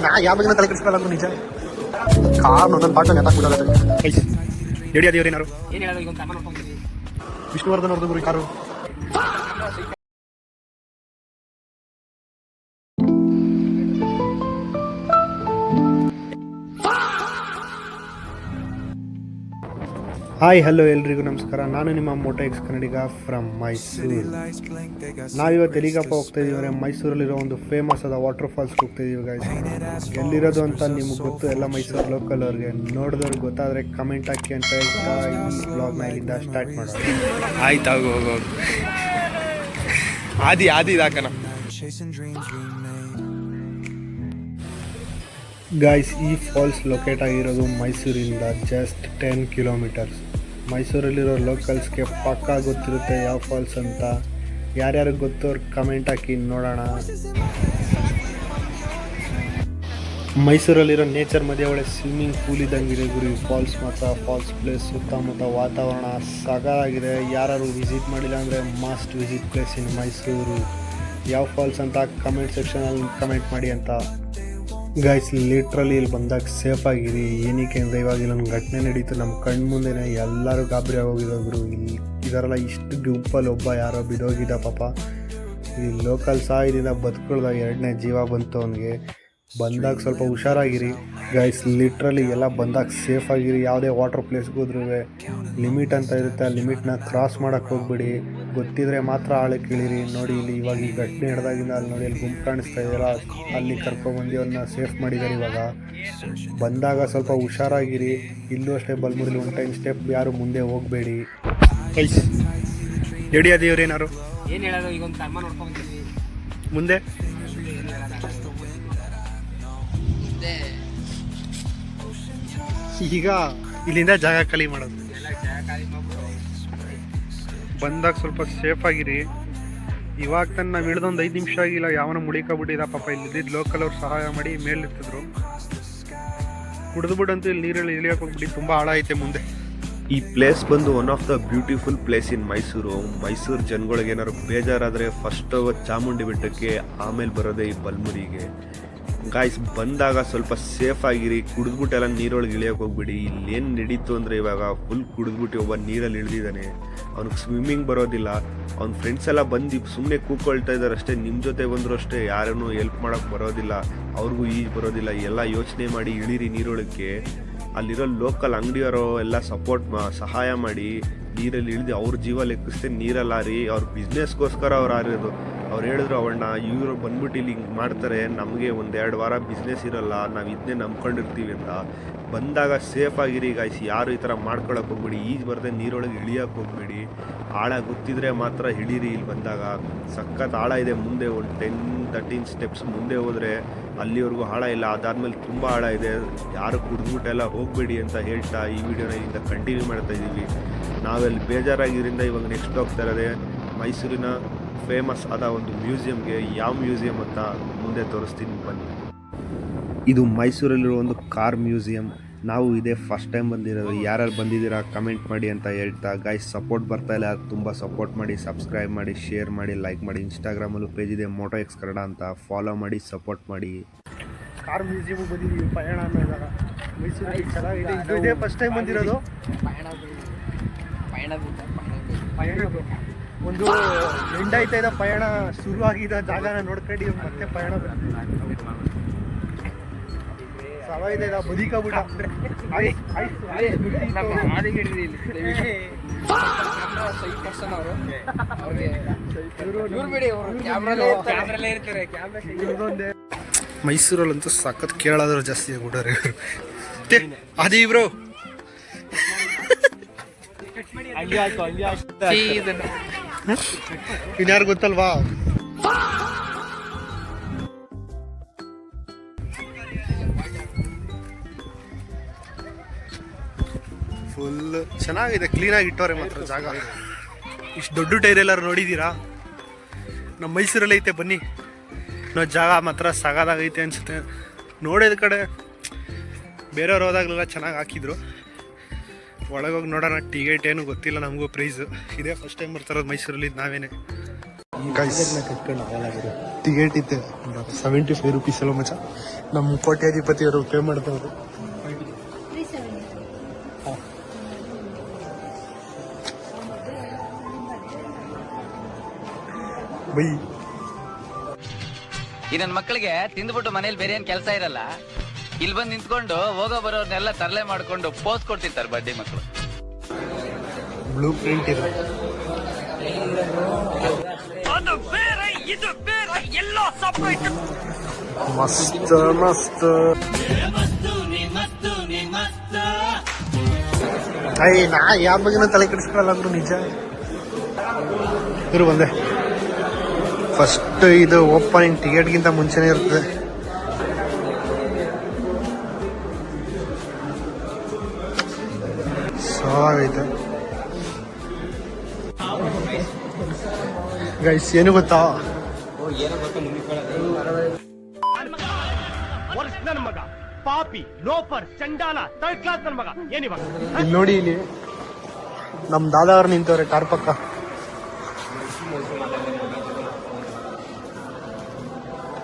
ನಾ ಯಾವ ಬಗ್ಗೆ ತಲೆ ಕೆಡಿಸ್ಕೊಳ್ಳಲ್ಲ ನಿಜ. ಕಾರ್ ನನ್ನ ಪಾಠ ನೆತಾಕ್ಬಿಡೋದು. ಹೇಳಿ ಅದೇವ್ರೇನಾರು ವಿಷ್ಣುವರ್ಧನ್ ಅವ್ರದ್ದು ಗುರಿ ಕಾರು. ಹಾಯ್ ಹಲೋ ಎಲ್ರಿಗೂ ನಮಸ್ಕಾರ. ನಾನು ನಿಮ್ಮ moto X Kannadiga from Mysuru. ನಾವಿವತ್ತು ಎಲ್ಲಿಗಪ್ಪ ಹೋಗ್ತಾ ಇದೀವಿ ಅಂದರೆ ಮೈಸೂರಲ್ಲಿರೋ ಒಂದು ಫೇಮಸ್ ಆದ ವಾಟರ್ ಫಾಲ್ಸ್ಗೆ ಹೋಗ್ತಾ ಇದೀವಿ ಗೈಸ್. ಎಲ್ಲಿರೋದು ಅಂತ ನಿಮ್ಗೆ ಗೊತ್ತು, ಎಲ್ಲ ಮೈಸೂರು ಲೋಕಲ್ ಅವ್ರಿಗೆ. ನೋಡಿದವ್ರಿಗೆ ಗೊತ್ತಾದರೆ ಕಮೆಂಟ್ ಹಾಕಿ ಅಂತ ಹೇಳ್ತಾ ಈ ಬ್ಲಾಗ್ನ ಇಲ್ಲಿಂದ ಸ್ಟಾರ್ಟ್ ಮಾಡೋದು. ಆಯ್ತು ಹೋಗೋದು ಆದಿ ಇದಾಕನ ಗಾಯ್ಸ್. ಈ ಫಾಲ್ಸ್ ಲೊಕೇಟ್ ಆಗಿರೋದು ಮೈಸೂರಿಂದ ಜಸ್ಟ್ 10 ಕಿಲೋಮೀಟರ್ಸ್. ಮೈಸೂರಲ್ಲಿರೋ ಲೋಕಲ್ಸ್ಗೆ ಪಕ್ಕಾ ಗೊತ್ತಿರುತ್ತೆ ಯಾವ ಫಾಲ್ಸ್ ಅಂತ. ಯಾರ್ಯಾರಿಗೆ ಗೊತ್ತವ್ರು ಕಮೆಂಟ್ ಹಾಕಿ ನೋಡೋಣ. ಮೈಸೂರಲ್ಲಿರೋ ನೇಚರ್ ಮಧ್ಯೆ ಒಳ್ಳೆ ಸ್ವಿಮ್ಮಿಂಗ್ ಪೂಲ್ ಇದ್ದಂಗಿದೆ ಗುರು ಫಾಲ್ಸ್. ಮಾತ್ರ ಫಾಲ್ಸ್ ಪ್ಲೇಸ್ ಸುತ್ತಮುತ್ತ ವಾತಾವರಣ ಸಾಕಾಗಿದೆ. ಯಾರು ವಿಸಿಟ್ ಮಾಡಿಲ್ಲ ಅಂದರೆ must visit place in Mysuru. ಯಾವ ಫಾಲ್ಸ್ ಅಂತ ಕಮೆಂಟ್ ಸೆಕ್ಷನಲ್ಲಿ ಕಮೆಂಟ್ ಮಾಡಿ ಅಂತ. ಗೈಸ್ ಲಿಟ್ರಲಿ ಇಲ್ಲಿ ಬಂದಾಗ ಸೇಫ್ ಆಗಿರಿ. ಏನಕ್ಕೆ ಅಂದರೆ ಇವಾಗ ಇಲ್ಲೊಂದು ಘಟನೆ ನಡೀತು ನಮ್ಮ ಕಣ್ಣು ಮುಂದೆನೇ. ಎಲ್ಲರೂ ಗಾಬರಿ ಆಗೋಗಿದ್ರು. ಇಲ್ಲಿ ಇದರೆಲ್ಲ ಇಷ್ಟು ಗುಂಪಲ್ಲಿ ಒಬ್ಬ ಯಾರೋ ಬಿದೋಗಿದ್ದ ಪಾಪ. ಈ ಲೋಕಲ್ ಇದರಿಂದ ಬದುಕಳ್ದಾಗ 2ನೇ ಜೀವ ಬಂತು ಅವನಿಗೆ. ಬಂದಾಗ ಸ್ವಲ್ಪ ಹುಷಾರಾಗಿರಿ ಗೈಸ್. ಲಿಟ್ರಲಿ ಎಲ್ಲ ಬಂದಾಗ ಸೇಫ್ ಆಗಿರಿ. ಯಾವುದೇ ವಾಟರ್ ಪ್ಲೇಸ್ಗೆ ಹೋದ್ರೂ ಲಿಮಿಟ್ ಅಂತ ಇರುತ್ತೆ, ಆ ಲಿಮಿಟ್ನ ಕ್ರಾಸ್ ಮಾಡೋಕ್ಕೆ ಹೋಗ್ಬಿಡಿ. ಗೊತ್ತಿದ್ರೆ ಮಾತ್ರ ಆಳಕ್ಕೆ ಇಳಿರಿ. ನೋಡಿ ಇಲ್ಲಿ ಇವಾಗ ಈ ಘಟನೆ ಹಿಡ್ದಾಗಿಂದ ಅಲ್ಲಿ ನೋಡಿ ಅಲ್ಲಿ ಗುಂಪು ಕಾಣಿಸ್ತಾ ಇದೆಯಲ್ಲ, ಅಲ್ಲಿ ಕರ್ಕೊಬಂದು ಅವ್ರನ್ನ ಸೇಫ್ ಮಾಡಿದ್ದಾರೆ. ಇವಾಗ ಬಂದಾಗ ಸ್ವಲ್ಪ ಹುಷಾರಾಗಿರಿ. ಇಲ್ಲೂ ಅಷ್ಟೇ ಬಲ್ಮುರಿಲಿ 1 ಟೈಮ್ ಸ್ಟೆಪ್ ಯಾರು ಮುಂದೆ ಹೋಗಬೇಡಿ. ಎಡಿ ಅದೇವ್ರೇನಾರು ಏನು ಹೇಳೋದು, ಈಗ ಒಂದು ಕರ್ಮ ನೋಡ್ಕೊಂಡ್ಬಂದಿದ್ವಿ ಮುಂದೆ. ಈಗ ಇಲ್ಲಿಂದ ಜಾಗ ಖಾಲಿ ಮಾಡೋದು. ಬಂದಾಗ ಸ್ವಲ್ಪ ಸೇಫ್ ಆಗಿರಿ. ಇವಾಗ ತಾನು ನಾವು ಇಳಿದೊಂದು 5 ನಿಮಿಷ ಆಗಿಲ್ಲ, ಯಾವನ ಮುಡಿಕೊಬಿಟ್ಟಿದ್ದ ಪಾಪ. ಇಲ್ಲಿದ್ದ ಲೋಕಲ್ ಅವ್ರು ಸಹಾಯ ಮಾಡಿ ಮೇಲಿರ್ತಿದ್ರು. ಕುಡಿದ್ಬಿಟ್ಟಂತೂ ಇಲ್ಲಿ ನೀರಲ್ಲಿ ಇಳಿಯೋಕೆ ಹೋಗ್ಬಿಟ್ಟು ತುಂಬ ಆಳ ಐತೆ ಮುಂದೆ. ಈ ಪ್ಲೇಸ್ ಬಂದು one of the beautiful place in Mysuru. Mysuru ಜನಗಳಿಗೆ ಏನಾದ್ರು ಬೇಜಾರಾದರೆ ಫಸ್ಟ್ ಚಾಮುಂಡಿ ಬೆಟ್ಟಕ್ಕೆ, ಆಮೇಲೆ ಬರೋದೇ ಈ ಬಲ್ಮುರಿಗೆ. ಗಾಯ್ಸ್ ಬಂದಾಗ ಸ್ವಲ್ಪ ಸೇಫ್ ಆಗಿರಿ. ಕುಡಿದ್ಬಿಟ್ಟೆಲ್ಲ ನೀರೊಳಗೆ ಇಳಿಯೋಕೆ ಹೋಗ್ಬಿಡಿ. ಇಲ್ಲೇನು ನಡೀತು ಅಂದರೆ ಇವಾಗ ಫುಲ್ ಕುಡಿದ್ಬಿಟ್ಟು ಒಬ್ಬ ನೀರಲ್ಲಿ ಇಳಿದಿದ್ದಾನೆ. ಅವ್ನಿಗೆ ಸ್ವಿಮ್ಮಿಂಗ್ ಬರೋದಿಲ್ಲ. ಅವ್ನ ಫ್ರೆಂಡ್ಸ್ ಎಲ್ಲ ಬಂದು ಸುಮ್ಮನೆ ಕೂತ್ಕೊಳ್ತಾ ಇದ್ದಾರೆ ಅಷ್ಟೇ. ನಿಮ್ಮ ಜೊತೆ ಬಂದರೂ ಅಷ್ಟೇ ಯಾರನ್ನೂ ಹೆಲ್ಪ್ ಮಾಡೋಕ್ಕೆ ಬರೋದಿಲ್ಲ, ಅವ್ರಿಗೂ ಈಜು ಬರೋದಿಲ್ಲ. ಎಲ್ಲ ಯೋಚನೆ ಮಾಡಿ ಇಳಿರಿ ನೀರೊಳಕ್ಕೆ. ಅಲ್ಲಿರೋ ಲೋಕಲ್ ಅಂಗಡಿಯವರು ಎಲ್ಲ ಸಹಾಯ ಮಾಡಿ ನೀರಲ್ಲಿ ಇಳಿದು ಅವ್ರ ಜೀವ ಲೆಕ್ಕಿಸ್ತೆ ನೀರಲ್ಲಾರಿ. ಅವ್ರ ಬಿಸ್ನೆಸ್ಗೋಸ್ಕರ ಅವ್ರು ಆರಿರೋದು. ಅವ್ರು ಹೇಳಿದ್ರು ಅವಳನ್ನ ಇವರು ಬಂದ್ಬಿಟ್ಟು ಇಲ್ಲಿ ಹಿಂಗೆ ಮಾಡ್ತಾರೆ, ನಮಗೆ 1-2 ವಾರ ಬಿಸ್ನೆಸ್ ಇರೋಲ್ಲ, ನಾವು ಇದನ್ನೇ ನಂಬ್ಕೊಂಡಿರ್ತೀವಿ ಅಂತ. ಬಂದಾಗ ಸೇಫ್ ಆಗಿರಿ ಗಾಯ್ಸ್. ಯಾರು ಈ ಥರ ಮಾಡ್ಕೊಳಕ್ಕೆ ಹೋಗ್ಬೇಡಿ. ಈಜು ಬರದೆ ನೀರೊಳಗೆ ಇಳಿಯೋಕೆ ಹೋಗ್ಬೇಡಿ. ಆಳ ಗೊತ್ತಿದ್ರೆ ಮಾತ್ರ ಇಳೀರಿ. ಇಲ್ಲಿ ಬಂದಾಗ ಸಖತ್ ಆಳ ಇದೆ ಮುಂದೆ. ಒಂದು 10-13 ಸ್ಟೆಪ್ಸ್ ಮುಂದೆ ಹೋದರೆ ಅಲ್ಲಿವರೆಗೂ ಆಳ ಇಲ್ಲ. ಅದಾದಮೇಲೆ ತುಂಬ ಆಳ ಇದೆ. ಯಾರು ಕುಡಿದ್ಬಿಟ್ಟೆಲ್ಲ ಹೋಗಬೇಡಿ ಅಂತ ಹೇಳ್ತಾ ಈ ವಿಡಿಯೋನ ಇಲ್ಲಿಂದ ಕಂಟಿನ್ಯೂ ಮಾಡ್ತಾ ಇದ್ದೀವಿ. ನಾವೆಲ್ಲಿ ಬೇಜಾರಾಗಿದ್ದರಿಂದ ಇವಾಗ ನೆಕ್ಸ್ಟ್ ಹೋಗ್ತಾ ಇರೋದೇ ಮೈಸೂರಿನ ಫೇಮಸ್ ಆದ ಒಂದು ಮ್ಯೂಸಿಯಮ್ಗೆ. ಯಾವ ಮ್ಯೂಸಿಯಂ ಅಂತ ಮುಂದೆ ತೋರಿಸ್ತೀನಿ ಬನ್ನಿ. ಇದು ಮೈಸೂರಲ್ಲಿರೋ ಒಂದು ಕಾರ್ ಮ್ಯೂಸಿಯಂ. ನಾವು ಇದೇ ಫಸ್ಟ್ ಟೈಮ್ ಬಂದಿರೋದು. ಯಾರ್ಯಾರು ಬಂದಿದ್ದೀರಾ ಕಮೆಂಟ್ ಮಾಡಿ ಅಂತ ಹೇಳ್ತಾ ಗೈಸ್ ಸಪೋರ್ಟ್ ಬರ್ತಾ ಇಲ್ಲ, ತುಂಬ ಸಪೋರ್ಟ್ ಮಾಡಿ, ಸಬ್ಸ್ಕ್ರೈಬ್ ಮಾಡಿ, ಶೇರ್ ಮಾಡಿ, ಲೈಕ್ ಮಾಡಿ. ಇನ್ಸ್ಟಾಗ್ರಾಮಲ್ಲೂ ಪೇಜ್ ಇದೆ ಮೋಟೋ ಎಕ್ಸ್ ಕನ್ನಡ ಅಂತ, ಫಾಲೋ ಮಾಡಿ, ಸಪೋರ್ಟ್ ಮಾಡಿ. ಕಾರ್ ಮ್ಯೂಸಿಯಮ್ಗೆ ಬಂದಿದ್ದೀವಿ. ಪಯಣ ಅನ್ನೋದಾಗ ಮೈಸೂರಲ್ಲಿ ಚೆನ್ನಾಗಿದೆ. ಇದೇ ಫಸ್ಟ್ ಟೈಮ್ ಬಂದಿರೋದು. ಒಂದು ಎಂಡ್ ಆಯ್ತಾ ಇದೆ ಪಯಣ ಶುರುವಾಗಿದ್ದ ಜಾಗನ ನೋಡ್ಕೊಂಡು ಮತ್ತೆ ಪಯಣ ಸವ ಇದೆ ಬದುಕಬಿಟ್ಟ. ಮೈಸೂರಲ್ಲಂತೂ ಸಖತ್ ಕೇಳಾದ್ರು ಜಾಸ್ತಿ ಆಗ್ಬಿಟ್ಟಾರೆ ಇವರು. ಅದೇ ಇಬ್ರು ಇನ್ಯಾರು ಗೊತ್ತಲ್ವಾ? ಫುಲ್ ಚೆನ್ನಾಗಿದೆ, ಕ್ಲೀನಾಗಿ ಇಟ್ಟವ್ರೆ ಮಾತ್ರ ಜಾಗ. ಇಷ್ಟು ದೊಡ್ಡ ಟೈರ್ ಎಲ್ಲರೂ ನೋಡಿದ್ದೀರಾ? ನಮ್ಮ ಮೈಸೂರಲ್ಲಿ ಐತೆ, ಬನ್ನಿ ನಾವು. ಜಾಗ ಮಾತ್ರ ಸಾಕಾಗೈತೆ ಅನಿಸುತ್ತೆ. ನೋಡಿದ ಕಡೆ ಬೇರೆಯವ್ರು ಹೋದಾಗಲೆಲ್ಲ ಚೆನ್ನಾಗಿ ಹಾಕಿದ್ರು. ಒಳಗೋಗಿ ನೋಡೋಣ. ಟಿಕೆಟ್ ಏನು ಗೊತ್ತಿಲ್ಲ ನಮಗೂ ಪ್ರೈಸು. ಇದೇ ಫಸ್ಟ್ ಟೈಮ್ ಬರ್ತಾರೋದು ಮೈಸೂರಲ್ಲಿ ನಾವೇನೆ. ಟಿಕೆಟ್ ಇತ್ತು 75 ರುಪೀಸ್ ಅಲ್ಲ ಮಚ್ಚ. ನಮ್ಮ ಕೋಟ್ಯಾಧಿಪತಿಯವರು ಪೇ ಮಾಡ್ತಾವ್ರು. ಬೈ ಈ ನನ್ನ ಮಕ್ಕಳಿಗೆ ತಿಂದ್ಬಿಟ್ಟು ಮನೇಲಿ ಬೇರೆ ಏನ್ ಕೆಲಸ ಇರಲ್ಲ, ಇಲ್ಲಿ ಬಂದು ನಿಂತ್ಕೊಂಡು ಹೋಗೋ ಬರೋರ್ನೆಲ್ಲ ತರಲೆ ಮಾಡ್ಕೊಂಡು ಪೋಸ್ ಕೊಡ್ತಿರ್ತಾರೆ ಬಡ್ಡಿ ಮಕ್ಕಳು. ಬ್ಲೂ ಪ್ರಿಂಟ್ ಇದೆ. ಮಸ್ತ್ ಮಸ್ತ್. ನಾ ಯಾರ ಬಗ್ಗೆನೂ ತಲೆ ಕೆಡಿಸ್ಕೊಳ್ಳಲ್ಲ ಅಂದ್ರು ನಿಜ. ಇರು ಬಂದೆ. ಫಸ್ಟ್ ಇದು ಓಪನಿಂಗ್ ಟಿಕೆಟ್ಗಿಂತ ಮುಂಚೆನೇ ಇರ್ತದೆ. ಸಾಗೈತೆ ಗೈಸ್. ಏನು ಗೊತ್ತಾ, ಇಲ್ಲಿ ನೋಡಿ, ಇಲ್ಲಿ ನಮ್ ದಾದಾ ಅವ್ರು ನಿಂತವ್ರೆ ಕಾರ್ ಪಕ್ಕ.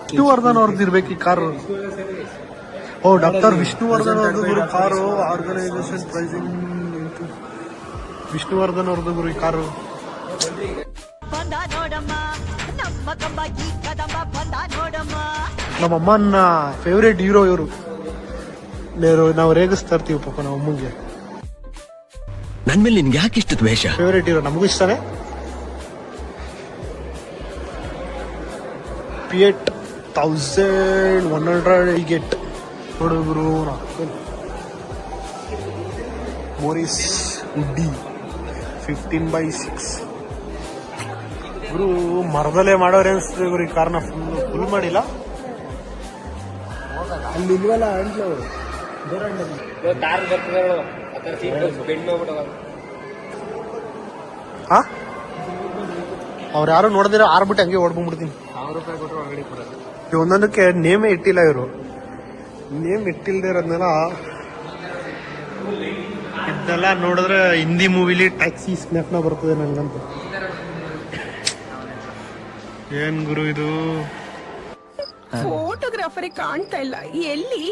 ವಿಷ್ಣುವರ್ಧನ್ ಅವ್ರದ್ದು ಇರ್ಬೇಕು ಈ ಕಾರು. ಓ, ಡಾಕ್ಟರ್ ವಿಷ್ಣುವರ್ಧನ್ ಅವ್ರದ್ದು ಗುರು ಕಾರು. ಆರ್ಗನೈಸೇಷನ್ ಪ್ರೈಸಿಂಗ್ ವಿಷ್ಣುವರ್ಧನ್ ಅವ್ರದ್ದು ಗುರು ಈ ಕಾರು. ನಮ್ಮಮ್ಮನ ಫೇವ್ರೇಟ್ ಹೀರೋ ಇವರು. ನಾವು ರೇಗಿಸ್ತಾ ಇರ್ತೀವಿ ಪಾಪ ನಮ್ಮ ಅಮ್ಮಂಗೆ. ನನ್ ಮೇಲೆ ನಿನ್ಗೆ ಯಾಕೆ ಇಷ್ಟ ದ್ವೇಷ? ಫೇವ್ರೇಟ್ ಹೀರೋ, ನಮಗೂ ಇಷ್ಟನೇ. Fiat 1100 ಗೆಟ್ ನೋಡುಗರು. ಮೋರಿಸ್ ಉಡ್ಡಿ 15/6 ಗುರು. ಮರದಲ್ಲೇ ಮಾಡೋರೆ ಅನ್ಸ್ತದೆ ಗುರು ಈ ಕಾರ್ನ. ಫುಲ್ ಮಾಡಿಲ್ಲ. ಅಲ್ಲಿ ಇಲ್ವಲ್ಲ ಅಂಟ್ಲು ಕಾರ್ ಬರ್ತದೆ ಬೆಂಡ್ ಹಾ, ಅವ್ರು ಯಾರು ನೋಡಿದ್ರೆ ಆರ್ಬಿಟ್ಟು ಹಂಗೆ ಓಡ್ಕೊಂಡ್ಬಿಡ್ತೀನಿ. ₹1,000 ಕೊಟ್ಟರು ಅಂಗಡಿ ಕೊಡೋದು. ಒಂದೊಂದಕ್ಕೆ ನೇಮೇ ಇಟ್ಟಿಲ್ಲ ಇವರು. ನೇಮ್ ಇಟ್ಟಿಲ್ದೇ ಇರೋದ್ನೆಲ್ಲ ಇದನ್ನೆಲ್ಲ ನೋಡಿದ್ರೆ ಹಿಂದಿ ಮೂವಿಲಿ ಟ್ಯಾಕ್ಸಿ ಸ್ನ್ಯಾಪ್ನ ಬರ್ತದೆ ನಂಗಂತ. ಏನ್ ಗುರು ಇದು? ಫೋಟೋಗ್ರಾಫರ್ ಕಾಣ್ತಾ ಇಲ್ಲ ಎಲ್ಲಿ?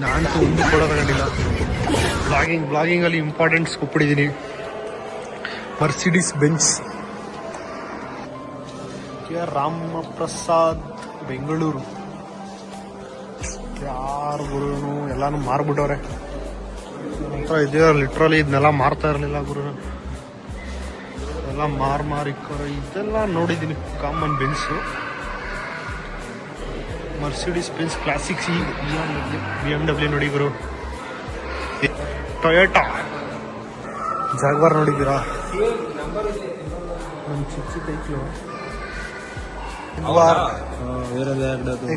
ನಾನಂತೂ ಒಂದು ಕೂಡ ತಗೊಂಡಿಲ್ಲ. ಬ್ಲಾಗಿಂಗ್ ಅಲ್ಲಿ ಇಂಪಾರ್ಟೆನ್ಸ್ ಕೊಟ್ಬಿಟ್ಟಿದ್ದೀನಿ. Mercedes Benz. ರಾಮಪ್ರಸಾದ್ ಬೆಂಗಳೂರು. ಯಾರು ಗುರುನು ಎಲ್ಲಾನು ಮಾರ್ಬಿಟ್ಟವ್ರೆ. ಇದೇ ಲಿಟ್ರಲಿ ಇದನ್ನೆಲ್ಲ ಮಾರ್ತಾ ಇರಲಿಲ್ಲ ಗುರು. ಎಲ್ಲ ಮಾರಿಕ್ಕವ್ರೆ. ಇದೆಲ್ಲ ನೋಡಿದ್ದೀನಿ. Common Benz, Mercedes Benz classics. BMW ನೋಡಿ ಗುರು. ಟೊಯೋಟಾ ಜಾಗ್ವಾರ್ ನೋಡಿದ್ದೀರಾ? ನಮ್ಮ ಚಿಕ್ಕ ಕೈಕ್ಲು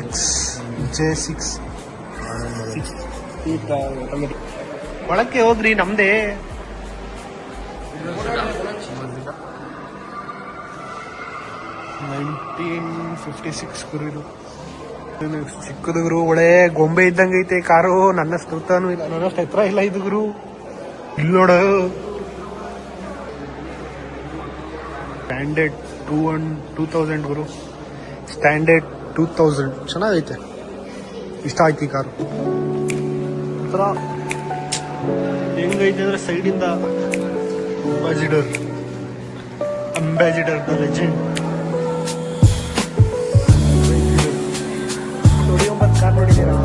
X-J6. ಒಳಕ್ಕೆ ಹೋಗ್ರಿ, ನಮ್ದೇ. ಗುರು ಇದು ಚಿಕ್ಕದು ಗುರು. ಒಳ್ಳೆ ಗೊಂಬೆ ಇದ್ದಂಗೆ ಐತೆ ಕಾರು. ನನ್ನಷ್ಟು ಉತ್ತಾನು ಇಲ್ಲ, ನನ್ನಷ್ಟು ಎತ್ತರ ಇಲ್ಲ ಇದು ಗುರು. ಇಲ್ಲಿ ನೋಡ, ಸ್ಟ್ಯಾಂಡರ್ಡ್ 2000 ಗುರು. ಸ್ಟ್ಯಾಂಡರ್ಡ್ 2000 ಚೆನ್ನಾಗೈತೆ. ಇಷ್ಟ ಆಯ್ತು ಈ ಕಾರು. ಒಂಥರ ಹೆಂಗೈತೆ ಅಂದ್ರೆ ಸೈಡಿಂದ ಅಂಬಾಸಿಡರ್ ದ ಲೆಜೆಂಡ್. ಕಾರ್ ನೋಡಿದ್ದೀರಾ?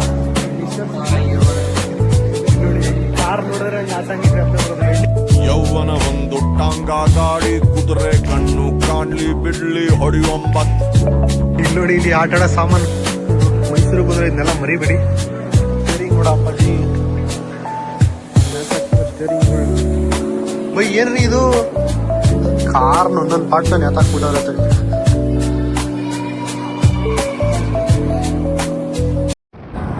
ನೋಡಿ, ಕಾರ್ ನೋಡಿದ್ರೆ ಯೌವನ ಒಂದು ಟಾಂಗ ಗಾಡಿ ಕುದುರೆ ಕಣ್ಣು ಕಾಣ್ಲಿ ಬಿಡ್ಲಿ ಹೊಡೆಯೊಂಬತ್. ಇಲ್ಲಿ ನೋಡಿ, ಇಲ್ಲಿ ಆಟ ಆಡೋ ಸಾಮಾನು. ಮೈಸೂರಿಗೆ ಹೋದ್ರೆ ಇದನ್ನೆಲ್ಲ ಮರಿಬೇಡಿ. ಸ್ಟೇರಿಂಗ್ ಕೂಡ ಅಪ್ಪಾಜಿ. ಬೈ ಏನ್ರಿ ಇದು? ಕಾರ್ನ ಒಂದೊಂದು ಪಾರ್ಟ್ನ ನೇತಾಕ್ಬಿಟ್ಟವ್ರೆ.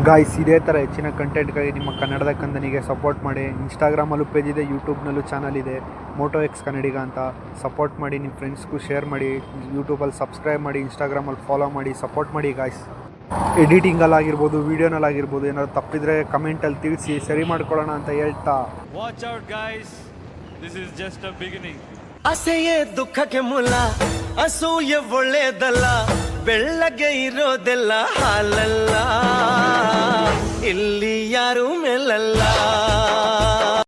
ಗಾಯ್ಸ್, ಇದೇ ಥರ ಹೆಚ್ಚಿನ ಕಂಟೆಂಟ್ಗಾಗಿ ನಿಮ್ಮ ಕನ್ನಡದ ಕಂದನಿಗೆ ಸಪೋರ್ಟ್ ಮಾಡಿ. ಇನ್ಸ್ಟಾಗ್ರಾಮಲ್ಲೂ ಪೇಜ್ ಇದೆ, ಯೂಟ್ಯೂಬ್ನಲ್ಲೂ ಚಾನಲ್ ಇದೆ, ಮೋಟೋ ಎಕ್ಸ್ ಕನ್ನಡಿಗ ಅಂತ. ಸಪೋರ್ಟ್ ಮಾಡಿ, ನಿಮ್ಮ ಫ್ರೆಂಡ್ಸ್ಗೂ ಶೇರ್ ಮಾಡಿ, ಯೂಟ್ಯೂಬಲ್ಲಿ ಸಬ್ಸ್ಕ್ರೈಬ್ ಮಾಡಿ, ಇನ್ಸ್ಟಾಗ್ರಾಮಲ್ಲಿ ಫಾಲೋ ಮಾಡಿ, ಸಪೋರ್ಟ್ ಮಾಡಿ ಗಾಯ್ಸ್. ಎಡಿಟಿಂಗಲ್ಲಾಗಿರ್ಬೋದು, ವೀಡಿಯೋನಲ್ಲಾಗಿರ್ಬೋದು, ಏನಾದ್ರು ತಪ್ಪಿದ್ರೆ ಕಮೆಂಟಲ್ಲಿ ತಿಳಿಸಿ, ಸರಿ ಮಾಡ್ಕೊಳ್ಳೋಣ ಅಂತ ಹೇಳ್ತಾ. Watch out guys, this is just a beginning. ಅಸೆಯೇ ದುಃಖಕ್ಕೆ ಮೂಲ, ಅಸೂಯೆ ಒಳ್ಳೇದಲ್ಲ, ಬೆಳ್ಳಗೆ ಇರೋದೆಲ್ಲ ಹಾಲಲ್ಲ, ಇಲ್ಲಿ ಯಾರು ಮೇಲಲ್ಲ.